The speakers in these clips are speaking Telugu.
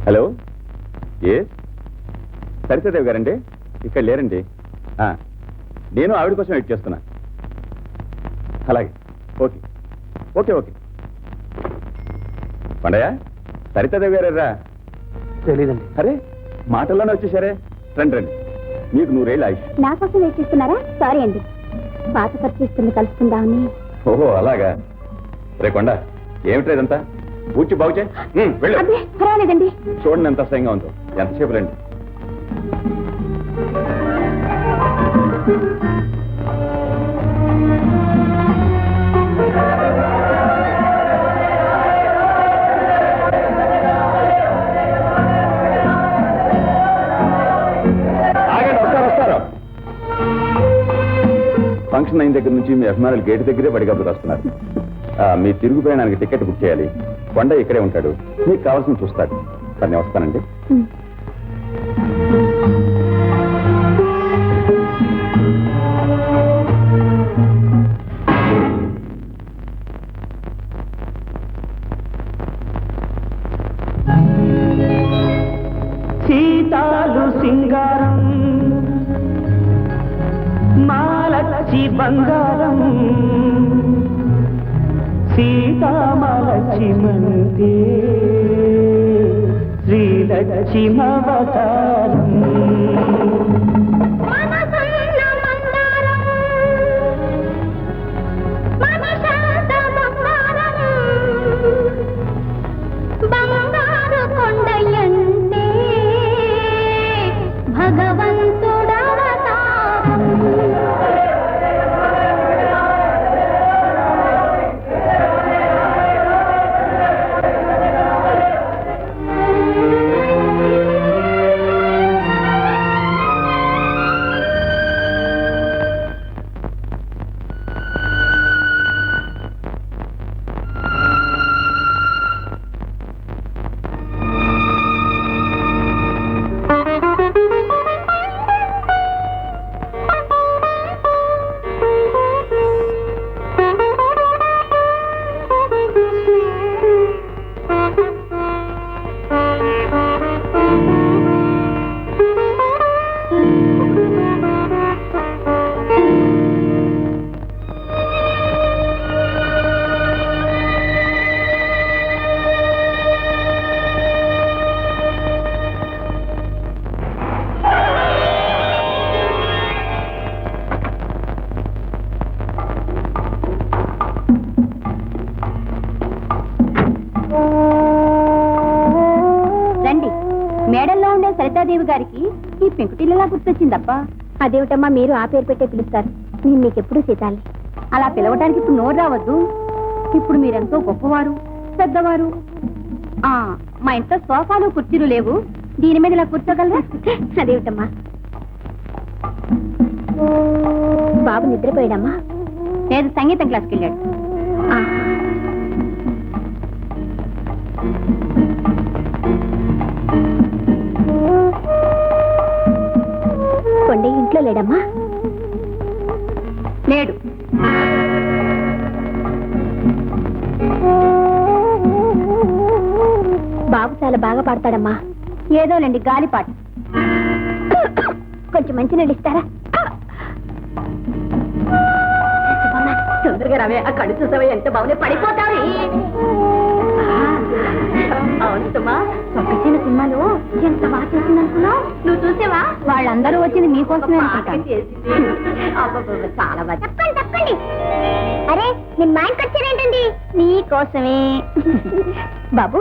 హలో, ఏ సరితాదేవి గారండి? ఇక్కడ లేరండి. నేను ఆవిడ కోసం వెయిట్ చేస్తున్నా. అలాగే, okay okay okay. Pandaiah, Sarita Devi గారా? తెలీదండి. అరే, మాటల్లోనే వచ్చేసారే. రండి రండి, మీకు 100 ఏళ్ళు ఆయుష్. నా కోసం వెయిట్ చేస్తున్నారా? సారీ అండి, పాత పరిచయిస్తుంది కలుసుకుందామని. ఓహో అలాగా. రే కొండ, ఏమిట్రా ఇదంతా? పూర్తి బాగు చేయి. వెళ్ళు. పర్వాలేదండి. చూడండి ఎంత అసహ్యంగా ఉందో. ఎంతసేపు రండి. ఫంక్షన్ అయిన దగ్గర నుంచి మీ అభిమానులు గేటు దగ్గరే బడిగాపులకు వస్తున్నారు. మీ తిరుగు ప్రయాణానికి టికెట్ బుక్ చేయాలి. కొండ ఇక్కడే ఉంటాడు, మీకు కావాల్సిన చూస్తాడు. సరే, నేను వస్తానండి. సీతాలు సింగారం మాలచ్చి బంగారం సీతామలక్ష్మంతే శ్రీలక్ష్మవతారం సరితాదేవి గారికి ఈ పెంకుటిల్లలా గుర్తొచ్చిందబ్బా. అదేమిటమ్మా మీరు ఆ పేరు పెట్టే పిలుస్తారు? నేను మీకెప్పుడు సీతాలి. అలా పిలవటానికి ఇప్పుడు నోరు రావద్దు. ఇప్పుడు మీరెంతో గొప్పవారు, పెద్దవారు. మా ఇంట్లో సోఫాలు కుర్చీలు లేవు, దీని మీద ఇలా కూర్చోగలరా? అదేమిటమ్మా. బాబు నిద్రపోయాడమ్మా? లేదు, సంగీతం క్లాస్కి వెళ్ళాడు. కొండ ఇంట్లో లేడమ్మా? లేడు. బాబు చాలా బాగా పాడతాడమ్మా. ఏదోనండి, గాలిపాట. కొంచెం మంచి నీళ్ళు ఇస్తారా? తొందరగా రావే, ఆ కళ్ళు చూసావే ఎంత బాగుంది, పడిపోతావు. అవునమ్మా, పక్కన సినిమాలో ఎంత బాగా చేసిందనుకున్నావు? నువ్వు చూసావా? వాళ్ళందరూ వచ్చింది మీకోసమే. చాలా బాగా. చెప్పండి. అరే, నేను మా ఇంటికి వచ్చానేంటండి? నీకోసమే. బాబు,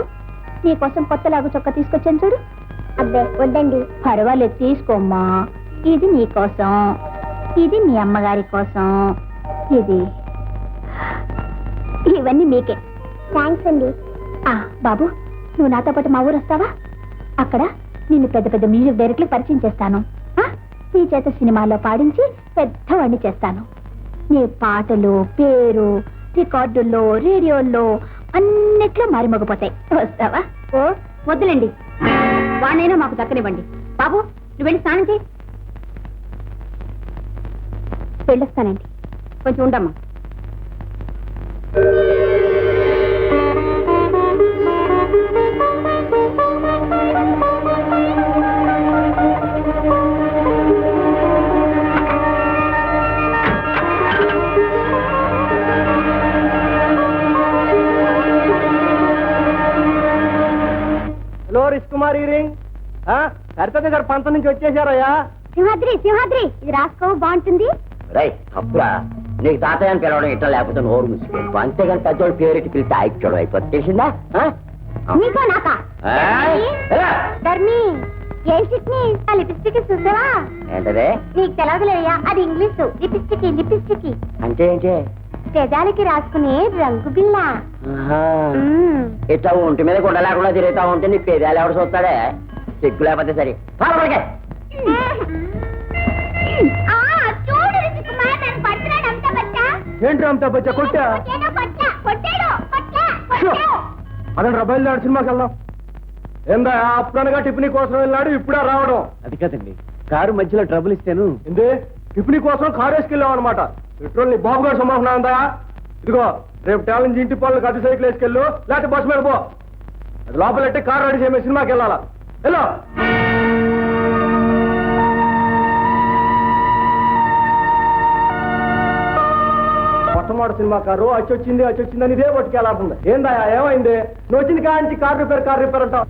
నీకోసం కొత్తలాగా చొక్క తీసుకొచ్చాను చూడు. అబ్బే వద్దండి. పర్వాలేదు, తీసుకోమ్మా. ఇది నీకోసం, ఇది మీ అమ్మగారి కోసం, ఇది ఇవన్నీ మీకే. థ్యాంక్స్ అండి. బాబు, నువ్వు నాతో పాటు మా ఊరు వస్తావా? అక్కడ నిన్ను పెద్ద పెద్ద మ్యూజిక్ డైరెక్టర్లు పరిచయం చేస్తాను. నీ చేత సినిమాలో పాడించి పెద్దవాడిని చేస్తాను. నీ పాటలు పేరు రికార్డుల్లో, రేడియోల్లో అన్నిట్లో మారిమోగిపోతాయి. వస్తావా? ఓ వద్దులేండి, వాడినైనా మాకు దక్కనివ్వండి. బాబు, నువ్వు వెళ్ళి స్నానం చేయి. వెళ్ళొస్తానండి. కొంచెం ఉండమ్మా. కుమారి రింగ్ సరితది గారు పంత నుంచి వచ్చేసారయ్యా. సింహాద్రి సింహాద్రి ఇది రాసుకో బాగుంటుంది. రైట్ తప్పురా, నీకు తాతయ్య అని పిలవడం ఇట్లా లేకపోతే నోరు మూసిపోయింది. అంతేగాని పెద్దోడు పేరెట్టి పిలిస్తే ఆయిచ్చోడు అయిపోతుంది. తెలిసిందా? నీకో నాకా ధర్మి ఏంటిని లిప్స్టిక్ చూసావా? ఏంటదే? నీకు తెలవదులేయ్యా, అది ఇంగ్లీష్. లిప్స్టిక్ లిప్స్టిక్ అంటే ఏంటి? పెదాలకి రాసుకునే రంగు బిల్ల. ఇట్లా ఒంటి మీద గుండ లేకుండా తిరుగుతా ఉంటే నీ పేదాలు ఎవడు చూస్తాడే? సిగ్గు లేకపోతే సరే. చూడు కుమార్ నన్ను పడుతున్నాడు అంతా బచ్చా. ఏంటి అంతా బచ్చా? కొట్టా అదండి బయలుదేరి సినిమాకి వెళ్దాం. ఏందా అప్పుడనగా టిఫినీ కోసం వెళ్ళాడు, ఇప్పుడే రావడం? అది కదండి, కారు మధ్యలో ట్రబుల్ ఇస్తాను. ఏంది టిఫినీ కోసం కారు వేసుకెళ్ళాం అనమాట. పెట్రోల్ నీ బాబు గారు సంభాషణ ఉందా? ఇదిగో రేపు టాలెంట్ ఇంటి పనులకు అటు సైకిల్ వేసుకెళ్ళు, లేకపోతే బస్సు మీద పో. అది లోపలెట్టి కారు రెడీ చేయమే, సినిమాకి వెళ్ళాలా? వెళ్ళు. మొట్టమొదటి సినిమా కారు అచ్చొచ్చింది అని ఇదే పట్టుకెళ్ళాల్సింది. ఏందా ఏమైంది? నువ్వు వచ్చింది కాంచి కారు రిపేర్ అంటావు.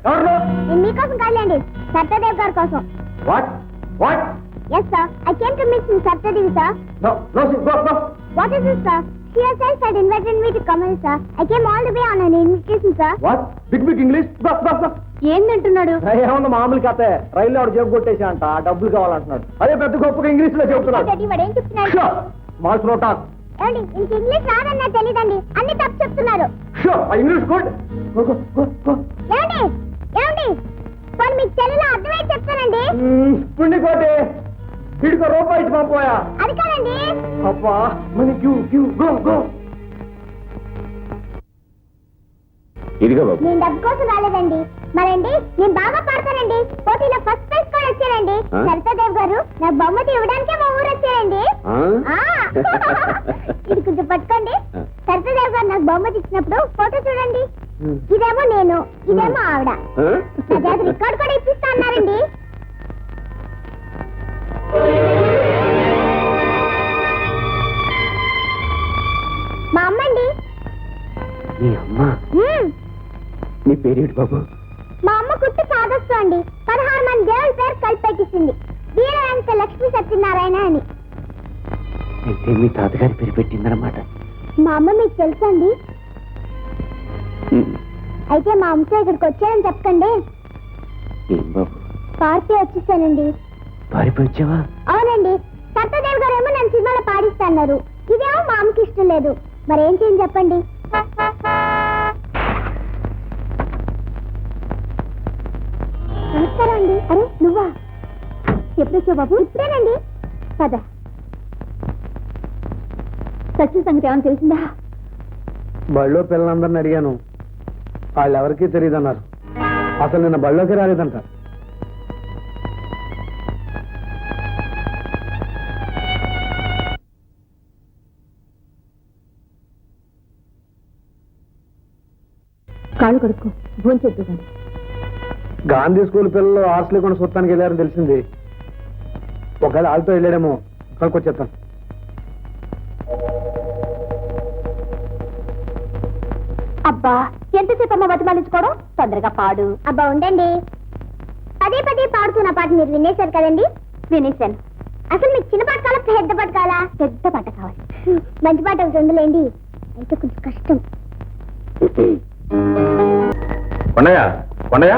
ఎవరు? మీకోసం కాదండి, సత్యదేవ్ గారి కోసం. What what? Yes, sir. I came to meet Miss Satyadevi, sir. No, go. What is this, sir? She herself had invited me to come here, sir. I came all the way on an invitation, sir. What? Big English? Go. ఏందంటున్నాడు? ఏమన్నా మామూలు కథే. రైల్లో ఆవిడ జేబు కొట్టేసి అంట, డబ్బులు కావాలంటున్నాడు. అదే పెద్ద గొప్పగా ఇంగ్లీష్ లో చెబుతున్నాడు. వాడేం చెప్తున్నాడు? Malls no talk. ఏమండి, ఇంక ఇంగ్లీష్ రాదన్నా తెలీదండి, అన్ని తప్పు చెప్తున్నారు. English good. ఏమండి పోనీ మీకు తెలుగులో అర్థమై చెప్తానండి. పుణ్యకోటి వీడికి రూపాయి ఇచ్చి పంపోయా? అది కాదండి. అబ్బా మనీ గో. ఇదిగో బాబు. నేను డబ్బు కోసం రాలేదండి. మరండి నేను బాగా పాడతానండి, పోటీలో ఫస్ట్ ప్రైజ్ కూడా వచ్చానండి. సరితాదేవ్ గారు నాకు బహుమతి ఇవ్వడానికే మా ఊరు వచ్చారండి. ఇది కొంచెం పట్టుకోండి. సరితాదేవ్ గారు నాకు బహుమతి ఇచ్చినప్పుడు ఫోటో చూడండి. ఇదేమో నేను, ఇదేమో ఆవిడ. రికార్డు కూడా ఇప్పిస్తా అన్నారండి. మా అమ్మండి. నీ అమ్మ? నీ పేరేంటి బాబు? మా అమ్మ కుట్టి సాధస్సు అండి. 16 మంది దేవుల పేరు కలిపెట్టింది. వీరవంత లక్ష్మీ సత్యనారాయణ అని. అయితే మీ తాతగారి పేరు పెట్టిందన్నమాట. మా అమ్మ మీకు తెలుసండి? అయితే మా అమ్మతో ఇక్కడికి వచ్చానని చెప్పండి. ఏం బాబు? పార్టీ వచ్చేసానండి. పారిపోయి వచ్చావా? అవునండి. సత్యదేవ్ గారు ఏమో నన్ను సినిమాలో పాడిస్తున్నారు. ఇదేమో మా అమ్మకి ఇష్టం లేదు. మరేం చేయని చెప్పండి. నమస్కారం అండి. అరే నువ్వా? ఎప్పుడొచ్చావు బాబు? ఇప్పుడేనండి. పద. సచిన్ సంగతి ఏమైనా తెలిసిందా? బళ్ళో పిల్లలందరిని అడిగాను, వాళ్ళు ఎవరికీ తెలియదన్నారు. అసలు నిన్న బళ్ళోకి రాలేదంట. కాళ్ళు కడుక్కో, భోంచొద్దు కానీ. గాంధీ స్కూల్ పిల్లలు హాస్టల్ కూడా చూడటానికి వెళ్ళారని తెలిసింది. ఒకవేళ వాళ్ళతో వెళ్ళాడేమో, కనుక్కొచ్చేస్తాను. అబ్బా ఎంతసేపు అమ్మ బతిమాలించుకోవడం, తొందరగా పాడు. అబ్బా ఉండండి. పదే పాడుతున్న పాట మీరు వినేశారు కదండి? వినేశాను. అసలు మీకు చిన్న పాట కావాలా, పెద్ద పాట కావాలా? పెద్ద పాట కావాలి. మంచి పాట ఒకటి ఉందిలేండి, అయితే కొంచెం కష్టం. కొండయ్య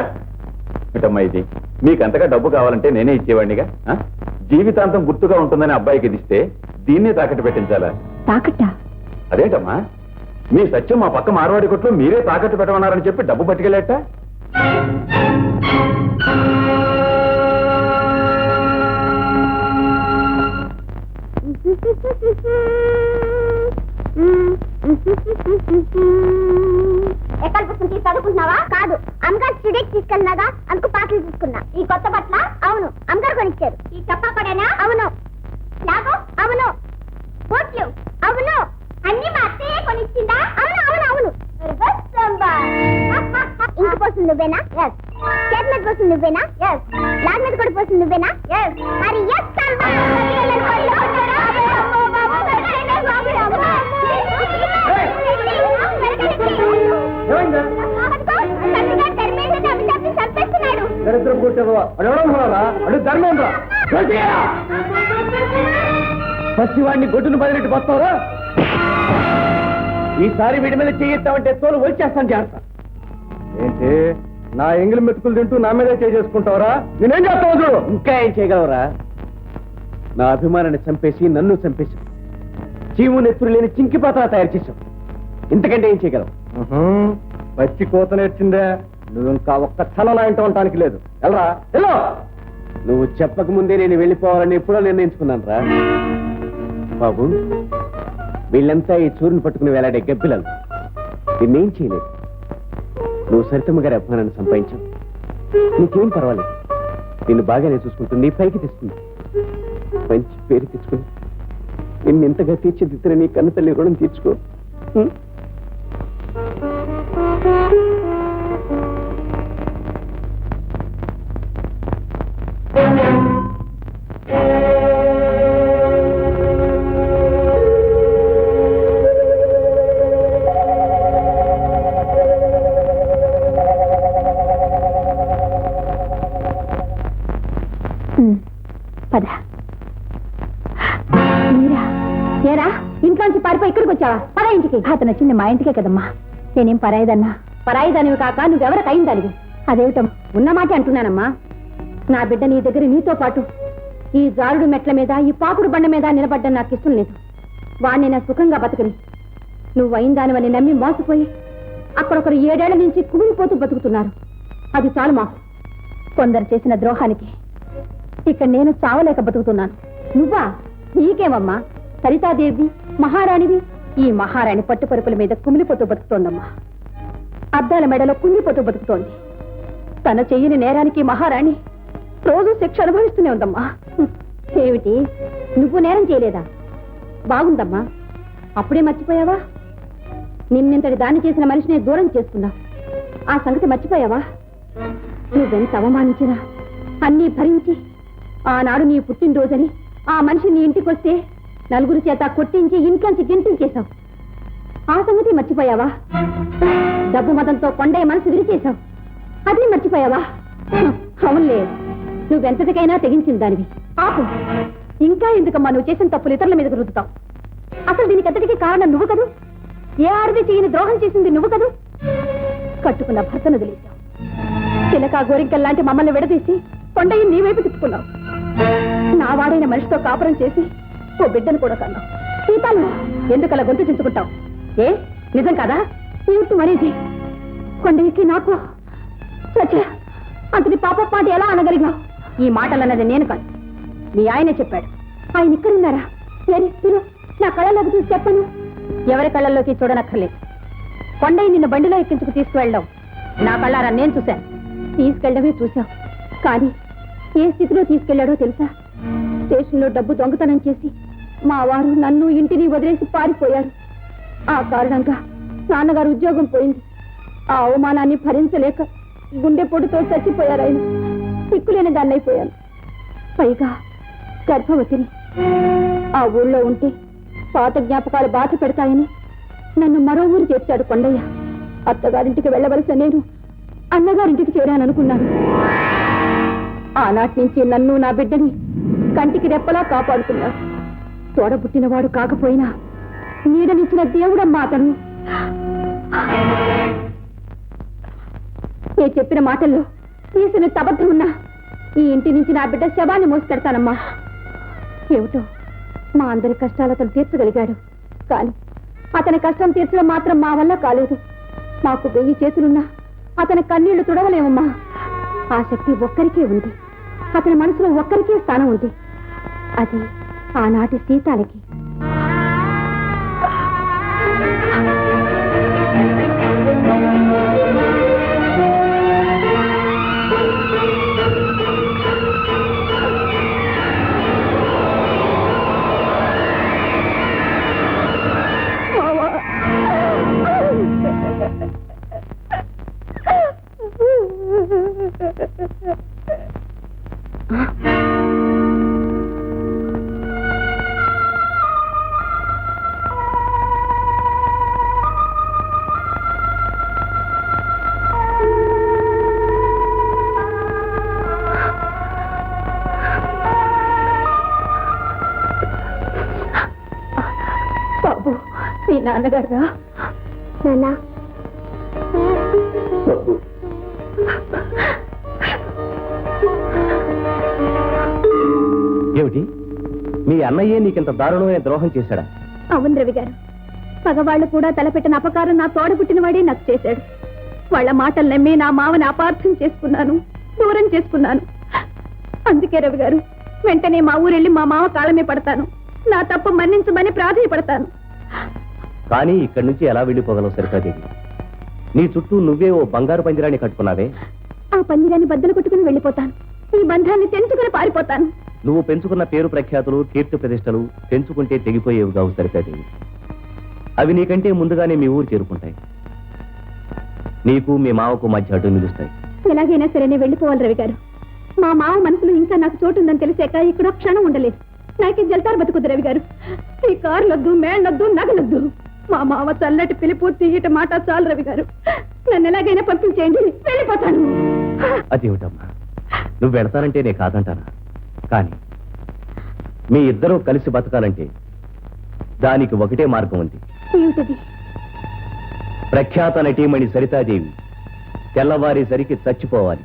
ఇటమ్మా, ఇది మీకు అంతగా డబ్బు కావాలంటే నేనే ఇచ్చేవాడినిగా. జీవితాంతం గుర్తుగా ఉంటుందని అబ్బాయికి ఇదిస్తే దీన్నే తాకట్టు పెట్టించాలా? తాకట్టా? అదేంటమ్మా, మీ సత్యం మా పక్క మార్వాడి కొట్లో మీరే తాకట్టు పెట్టమన్నారని చెప్పి డబ్బు పట్టుకెళ్ళేట. ఎక్కడ పుస్తకం తీసి చదువుకుంటున్నావా? కాదు, అమ్మగారు స్టూడెంట్ తీసుకెళ్ళినాగా, అందుకు పాటలు తీసుకున్నా. ఈ కొత్త బట్టల? అవును, అమ్మగారు కొనిచ్చారు. ఈ చప్పా పడేనా? అవును. లాగో? అవును. బోట్లు? అవును. అన్ని మా అత్తయ్యే కొనిచ్చిందా? అవును. ఇంటి పోస్తుంది నువ్వేనా? ఎస్. చేతి మీద పోస్తుంది నువ్వేనా? ఎస్. లాగ్ మీద కూడా పోస్తుంది నువ్వేనా? ఎస్. మరి ఎస్ అడు ధర్మేంద్ర పసివాడిని గొడ్డును బదిలిట్టు పోతావురా ఈసారి వీడి మీద చేయొత్తామంటే తోలు వచ్చేస్తాను జాగ్రత్త ఏంటి నా ఎంగిలి మెతుకులు తింటూ నా మీదే చేసుకుంటావురా నేనేం చేస్తావు చూడు ఇంకా ఏం చేయగలవురా నా అభిమానాన్ని చంపేసి నన్ను చంపేసి చీము నెత్తురు లేని చింకిపాత్ర తయారు చేశావు ఇంతకంటే ఏం చేయగలవు పచ్చి కోత నేర్చిందే నువ్వు ఇంకా ఒక్క క్షణం నా ఇంట ఉండటానికి లేదు వెళ్ళరా వెళ్ళు నువ్వు చెప్పక ముందే నేను వెళ్ళిపోవాలని ఎప్పుడో నిర్ణయించుకున్నాను రా బాబు వీళ్ళంతా ఈ చూరుని పట్టుకుని వేలాడే గబ్బిలలు నిన్నేం చేయలేదు నువ్వు సరితమ్మ గారి అభిమానాన్ని సంపాదించావు నీకేం పర్వాలేదు నిన్ను బాగానే చూసుకుంటుంది పైకి తెస్తుంది మంచి పేరు తెచ్చుకుని నిన్ను ఎంతగా తీర్చిదిద్దిన నీ కన్న తల్లి రుణం తీర్చుకో పద మీరా ఏరా ఇంట్లోంచి పారిపోయి ఇక్కడికి వచ్చావా పద ఇంటికి అతను వచ్చింది మా ఇంటికే కదమ్మా నేనేం పరాయిదన్నా పరాయిదానివి కాక నువ్వెవరికి అయిందానివి అదేమిటం ఉన్నమాటే అంటున్నానమ్మా నా బిడ్డ నీ దగ్గర నీతో పాటు ఈ జారుడు మెట్ల మీద ఈ పాకుడు బండ మీద నిలబడ్డం నాకు ఇష్టం లేదు వాణ్ణి నా సుఖంగా బతుకుని నువ్వు అయిందానివని నమ్మి మోసపోయి అక్కడొకరు 7 ఏళ్ల నుంచి కుమిలిపోతూ బతుకుతున్నారు అది చాలు మాకు కొందరు చేసిన ద్రోహానికి ఇక్కడ నేను చావలేక బతుకుతున్నాను నువ్వా నీకేమమ్మా సరితాదేవి మహారాణివి ఈ మహారాణి పట్టుపరుపుల మీద కుమిలిపోతూ బతుకుతోందమ్మా అద్దాల మెడలో కుంగిపోతూ బతుకుతోంది తన చెయ్యని నేరానికి మహారాణి రోజు శిక్ష అనుభవిస్తూనే ఉందమ్మా ఏమిటి నువ్వు నేరం చేయలేదా బాగుందమ్మా అప్పుడే మర్చిపోయావా నిన్నెంతటి దాన్ని చేసిన మనిషిని దూరం చేస్తున్నావు ఆ సంగతి మర్చిపోయావా నువ్వెంత అవమానించినా అన్నీ భరించి ఆనాడు నీ పుట్టినరోజని ఆ మనిషి నీ ఇంటికొస్తే నలుగురు చేత కొట్టించి ఇంట్లోంచి గింటించేశావు ఆ సంగతి మర్చిపోయావా డబ్బు మతంతో కొండే మనసు విరిచేశావు అది మర్చిపోయావా అవునులే నువ్వెంతటికైనా తెగించిన దానివి ఆపు ఇంకా ఎందుకమ్మా నువ్వు చేసిన తప్పులు ఇతరుల మీదకు రుద్దుతావు అసలు దీనికి అంతటికీ కారణం నువ్వు కదూ ఏ ఆడది చేయని ద్రోహం చేసింది నువ్వు కదూ కట్టుకున్న భర్తను వదిలేశావు చిలక గోరింకల్లాంటి మమ్మల్ని విడదీసి కొండయ్య నీ వైపు తిప్పుకున్నావు నా వాడైన మనిషితో కాపురం చేసి ఓ బిడ్డను కూడా కన్నావు సీతాలు ఎందుకలా గొంతు చించుకుంటావు ఏ నిజం కాదా ఏమిటి మరేది కొండయ్యకి నాకు చచ్చా అతని పాప ఎలా అనగలిగావు ఈ మాటలన్నది నేను కాదు మీ ఆయనే చెప్పాడు ఆయన ఇక్కడున్నారా నా కళ్ళలోకి చూసి చెప్పను ఎవరి కళ్ళల్లోకి చూడనక్కర్లేదు కొండయ్య నిన్ను బండిలో ఎక్కించుకు తీసుకువెళ్ళడం నా కళ్ళారా నేను చూశాను తీసుకెళ్ళడమే చూశావు కానీ ఏ స్థితిలో తీసుకెళ్లాడో తెలుసా స్టేషన్లో డబ్బు దొంగతనం చేసి మా వారు నన్ను ఇంటిని వదిలేసి పారిపోయారు ఆ కారణంగా నాన్నగారు ఉద్యోగం పోయింది ఆ అవమానాన్ని భరించలేక గుండె పొడితో చచ్చిపోయారు ఆయన సిక్కులేని దాన్ని అయిపోయాను పైగా గర్భవతిని ఆ ఊళ్ళో ఉంటే పాత జ్ఞాపకాలు బాధ పెడతాయని నన్ను మరో ఊరు చేర్చాడు కొండయ్య అత్తగారింటికి వెళ్ళవలసిన నేను అన్నగారింటికి చేరాననుకున్నాను ఆనాటి నుంచి నన్ను నా బిడ్డని కంటికి రెప్పలా కాపాడుకున్నాడు తోడబుట్టినవాడు కాకపోయినా నీడనిచ్చిన దేవుడమ్మా అతను నేను చెప్పిన మాటల్లో తీసిన తబద్ధం ఉన్నా ఈ ఇంటి నుంచి నా బిడ్డ శవాన్ని మోసుకెడతానమ్మా ఏమిటో మా అందరి కష్టాలు అతను తీర్చగలిగాడు కానీ అతని కష్టం తీర్చడం మాత్రం మా వల్ల కాలేదు మాకు 1000 చేతులున్నా అతని కన్నీళ్లు తుడవలేమమ్మా ఆ శక్తి ఒక్కరికే ఉంది అతని మనసులో ఒక్కరికే స్థానం ఉంది అది ఆనాటి సీతాలకి నాన్నగారు నాన్న ఏమిటి మీ అన్నయ్యే నీకింత దారుణమైన ద్రోహం చేశాడా? అవును రవి గారు, పగవాళ్ళు కూడా తలపెట్టిన అపకారం నా తోడ పుట్టిన వాడే నాకు చేశాడు. వాళ్ళ మాటలు నమ్మి నా మావని అపార్థం చేసుకున్నాను, దూరం చేసుకున్నాను. అందుకే రవి గారు, వెంటనే మా ఊరెళ్ళి మా మావ కాళ్ళమే పడతాను, నా తప్పు మన్నించమని ప్రాధాయపడతాను. కానీ ఇక్కడి నుంచి ఎలా వెళ్ళిపోగలవు సరితాదేవి? నీ చుట్టూ నువ్వే ఓ బంగారు పందిరాన్ని కట్టుకున్నావే. ఆ పందిరాన్ని బద్దలు కొట్టుకుని వెళ్ళిపోతాను, ఈ బంధాన్ని తెంచుకుని పారిపోతాను. నువ్వు పెంచుకున్న పేరు ప్రఖ్యాతులు, కీర్తి ప్రతిష్టలు పెంచుకుంటే తెగిపోయేవి కావు సరితాదేవి. అవి నీకంటే ముందుగానే మీ ఊరు చేరుకుంటాయి, నీకు మీ మావకు మధ్య అడ్డు నిలుస్తాయి. ఎలాగైనా సరే నేను వెళ్ళిపోవాలి రవి గారు. మా మావ మనసులో ఇంకా నాకు చోటు ఉందని తెలిసాక ఇక్కడ క్షణం ఉండలేదు. నాకే జల్తారు బతుకుద్దు రవి గారు. ఈ కార్లొద్దు, మేళ్ళొద్దు, నగలొద్దు. మా మావ చల్లటి పిలుపు, తీయట మాట చాలు రవి గారు. నన్ను ఎలాగైనా పంపించేయండి, వెళ్ళిపోతాను. అదేమిటమ్మా, నువ్వు వెళతానంటే నేను కాదంటానా? కానీ మీ ఇద్దరూ కలిసి బతకాలంటే దానికి ఒకటే మార్గం ఉంది. ఏమిటది? ప్రఖ్యాత నటీమణి సరితాదేవి తెల్లవారేసరికి చచ్చిపోవాలి.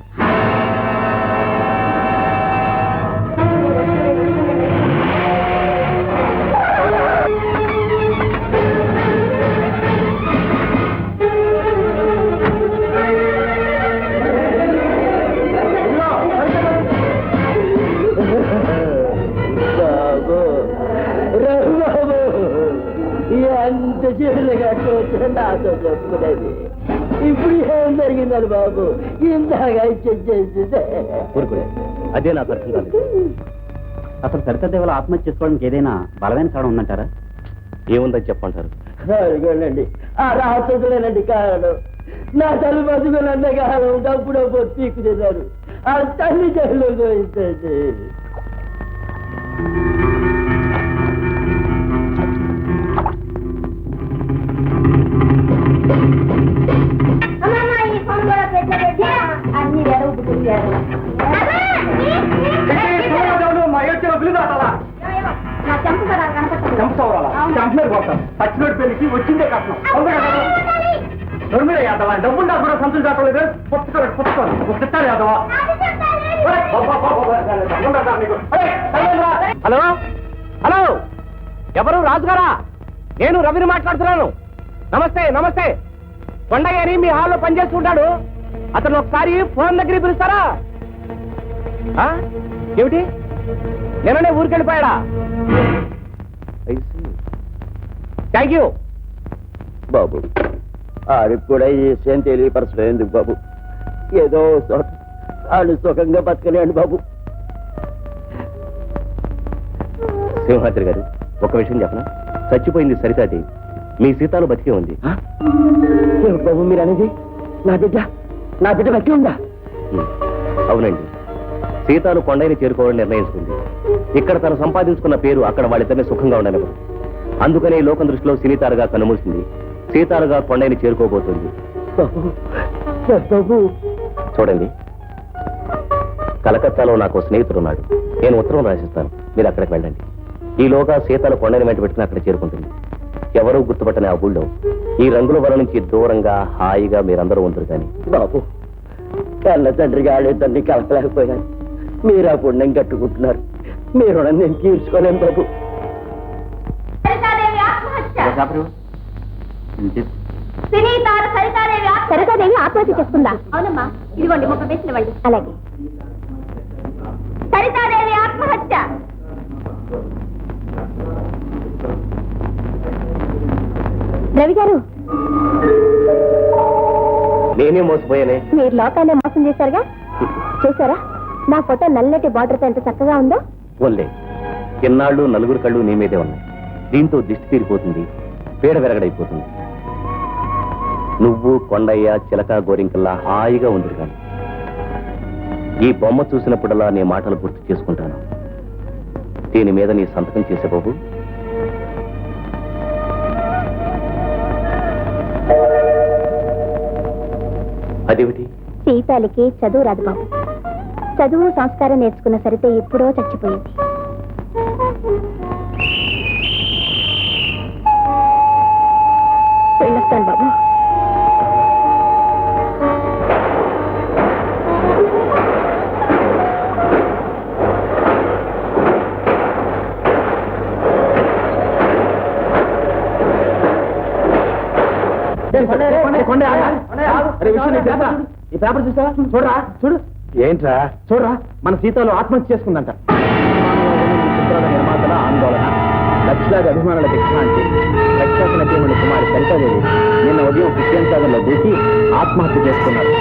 ఎంత చేతులుగా నాతో చెప్పుకునేది ఇప్పుడు ఏం జరిగిందని బాబు ఇంతగా ఇచ్చేసేదే. అదే నాకు అర్థం కాలేదు. అసలు సరితదేవుల ఆత్మహత్య చేసుకోవడానికి ఏదైనా బలమైన కారణం ఉందంటారా? ఏముందని చెప్పంటారు? అదిగోనండి, ఆ రాక్షసులేనండి కారణం. నా తల్లి బతుకులంత కాలం డబ్బులో పొత్తికు తిన్నారు, ఆ తల్లి జైల్లో పోయిందండి. పచ్చినోటి పెళ్లికి వచ్చిందే కట్నం. డబ్బులు కూడా సంతులు కావట్లేదు. హలో హలో, ఎవరు? రాజుగారా? నేను రవిని మాట్లాడుతున్నాను. నమస్తే నమస్తే. కొండయ్య అని మీ హాల్లో పనిచేస్తుంటాడు, అతను ఒకసారి ఫోన్ దగ్గరికి పిలుస్తారా? ఏమిటి, నేననే ఊరికెళ్ళిపోయాడా? థ్యాంక్ యూ బాబు. ఆడికి కూడా ఈ విషయం తెలియపరచడం ఎందుకు బాబు? ఏదో చోట ఆడు సుఖంగా బతకలేండి బాబు. సింహాద్రి గారు, ఒక విషయం చెప్పనా? చచ్చిపోయింది సరితాది, మీ సీతాలు బతికే ఉంది. బాబు మీరు అనేది? నా బిడ్డ బతికే ఉందా? అవునండి, సీతాలు కొండని చేరుకోవాలని నిర్ణయించుకుంది. ఇక్కడ తను సంపాదించుకున్న పేరు అక్కడ వాళ్ళిద్దరిని సుఖంగా ఉండనివ్వదు. అందుకనే లోకం దృష్టిలో సినీతారుగా కనుమూసింది, సీతారుగా కొండని చేరుకోబోతుంది. చూడండి, కలకత్తాలో నాకు స్నేహితుడున్నాడు, నేను ఉత్తరం రాసిస్తాను, మీరు అక్కడికి వెళ్ళండి. ఈలోగా సీతాలు కొండని వెంట పెట్టుకుని అక్కడ చేరుకుంటుంది. ఎవరూ గుర్తుపట్టని ఆ ఊళ్ళో ఈ రంగుల వల నుంచి దూరంగా హాయిగా మీరందరూ ఉంటారు. కానీ బాబు, కళ్ళ తండ్రిగా ఆడేదాన్ని కలపలేకపోయాను. మీరు ఆ పుణ్యం కట్టుకుంటున్నారు, మీరు నేను తీర్చుకోలేను బాబు. సరితాదేవి ఆత్మహత్య చేసుకుందా? అవునమ్మా, ఇదిగోండి 30 పైసలు ఇవ్వండి. అలాగే. సరితాదేవి ఆత్మహత్య. రవి గారు, నేనే మోసపోయానే. మీరు లోకాన్ని మోసం చేశారుగా. చూసారా నా ఫోటో నల్లటి బార్డర్తో ఎంత చక్కగా ఉందో? పోన్లే, ఎన్నాళ్ళు నలుగురు కళ్ళు నీ మీదే ఉన్నాయి. దీంతో దిష్టి తీరిపోతుంది, పీడ వెరగడైపోతుంది. నువ్వు కొండయ్య చిలక గోరింకల్లా హాయిగా ఉంది. కానీ ఈ బొమ్మ చూసినప్పుడల్లా నీ మాటలు గుర్తు చేసుకుంటాను. దీని మీద నీ సంతకం చేసే బాబు. అదేమిటి? సీతాలకి చదువు రాదు బాబు. చదువు సంస్కారం నేర్చుకున్న సరితే ఎప్పుడో చచ్చిపోయింది. అరే విషయం నీకు తెలుసా? ఈ పేపర్ చూసావా? చూడరా చూడు. ఏంట్రా? చూడరా, మన సీతలు ఆత్మహత్య చేసుకుందంట. చిత్రాల నిర్మాతల ఆందోళన, లక్షలాది అభిమానుల దిగ్భ్రాంతి. ప్రఖ్యాత నటీమణి కుమారి సరితాదేవి నిన్న ఉదయం క్రిస్టియన్ సాగర్ లో దూకి ఆత్మహత్య చేసుకున్నారు.